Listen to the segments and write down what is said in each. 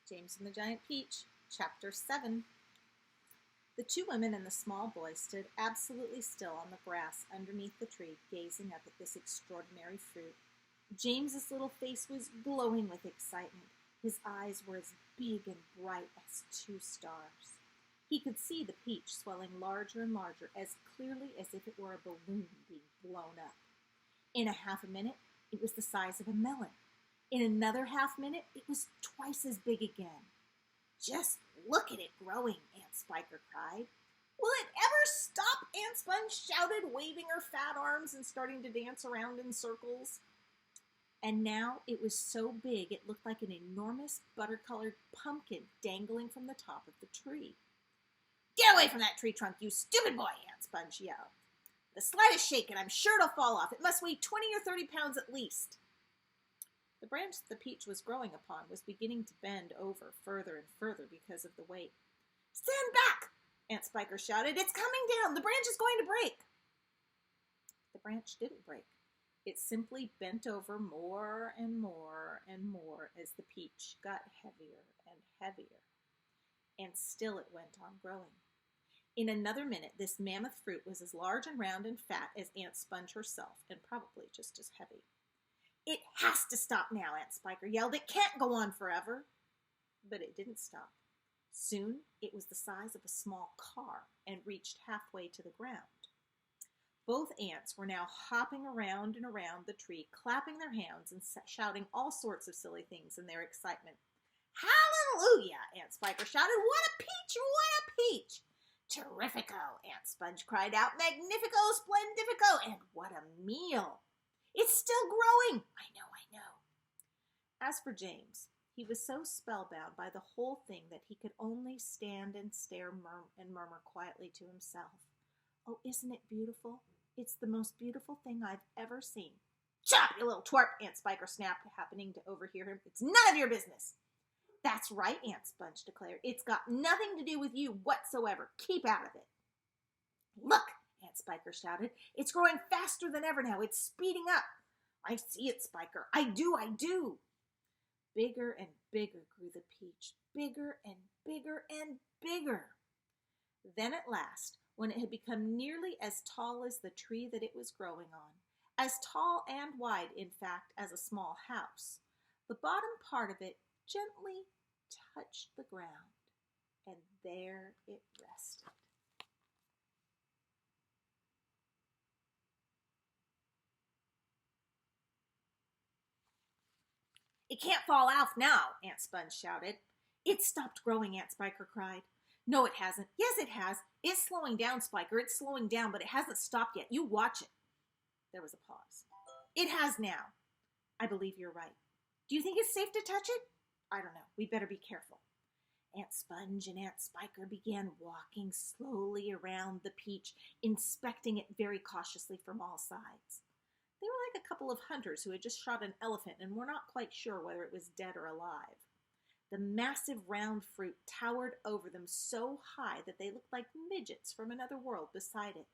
James and the Giant Peach, Chapter 7. The two women and the small boy stood absolutely still on the grass underneath the tree, gazing up at this extraordinary fruit. James's little face was glowing with excitement. His eyes were as big and bright as two stars. He could see the peach swelling larger and larger, as clearly as if it were a balloon being blown up. In a half a minute, it was the size of a melon. In another half minute, it was twice as big again. "Just look at it growing," Aunt Spiker cried. "Will it ever stop?" Aunt Sponge shouted, waving her fat arms and starting to dance around in circles. And now it was so big it looked like an enormous butter-colored pumpkin dangling from the top of the tree. "Get away from that tree trunk, you stupid boy!" Aunt Sponge yelled. "The slightest shake and I'm sure it'll fall off. It must weigh 20 or 30 pounds at least." The branch the peach was growing upon was beginning to bend over further and further because of the weight. "Stand back!" Aunt Spiker shouted. "It's coming down! The branch is going to break!" The branch didn't break. It simply bent over more and more and more as the peach got heavier and heavier. And still it went on growing. In another minute, this mammoth fruit was as large and round and fat as Aunt Sponge herself, and probably just as heavy. "It has to stop now," Aunt Spiker yelled. "It can't go on forever." But it didn't stop. Soon it was the size of a small car and reached halfway to the ground. Both aunts were now hopping around and around the tree, clapping their hands and shouting all sorts of silly things in their excitement. "Hallelujah!" Aunt Spiker shouted. "What a peach! What a peach!" "Terrifico!" Aunt Sponge cried out. "Magnifico! Splendifico! And what a meal! It's still growing! I know. As for James, he was so spellbound by the whole thing that he could only stand and stare and murmur quietly to himself, "Oh, isn't it beautiful? It's the most beautiful thing I've ever seen." "Shut up, you little twerp!" Aunt Spiker snapped, happening to overhear him. "It's none of your business." "That's right," Aunt Sponge declared. "It's got nothing to do with you whatsoever. Keep out of it." "Look!" Aunt Spiker shouted. "It's growing faster than ever now. It's speeding up." "I see it, Spiker. I do." Bigger and bigger grew the peach. Bigger and bigger and bigger. Then at last, when it had become nearly as tall as the tree that it was growing on, as tall and wide, in fact, as a small house, the bottom part of it gently touched the ground, and there it rested. "It can't fall off now," Aunt Sponge shouted. "It's stopped growing," Aunt Spiker cried. "No, it hasn't." "Yes, it has. It's slowing down, Spiker. It's slowing down, but it hasn't stopped yet. You watch it." There was a pause. "It has now." "I believe you're right. Do you think it's safe to touch it?" "I don't know. We'd better be careful." Aunt Sponge and Aunt Spiker began walking slowly around the peach, inspecting it very cautiously from all sides. They were like a couple of hunters who had just shot an elephant and were not quite sure whether it was dead or alive. The massive round fruit towered over them so high that they looked like midgets from another world beside it.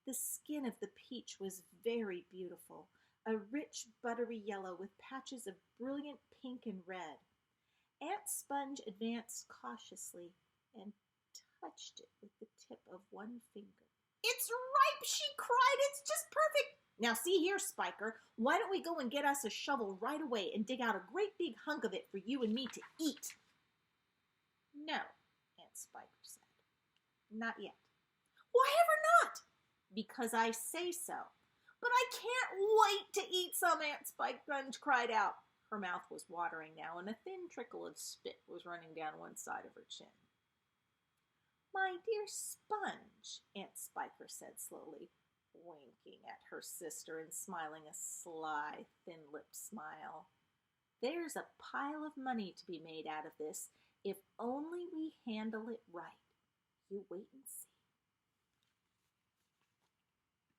The skin of the peach was very beautiful, a rich buttery yellow with patches of brilliant pink and red. Aunt Sponge advanced cautiously and touched it with the tip of one finger. "It's ripe!" she cried. "It's just perfect! Now see here, Spiker, why don't we go and get us a shovel right away and dig out a great big hunk of it for you and me to eat?" "No," Aunt Spiker said. "Not yet." "Why ever not?" "Because I say so." "But I can't wait to eat some," Aunt Sponge cried out. Her mouth was watering now, and a thin trickle of spit was running down one side of her chin. "My dear Sponge," Aunt Spiker said slowly, winking at her sister and smiling a sly, thin-lipped smile, "there's a pile of money to be made out of this if only we handle it right. You wait and see."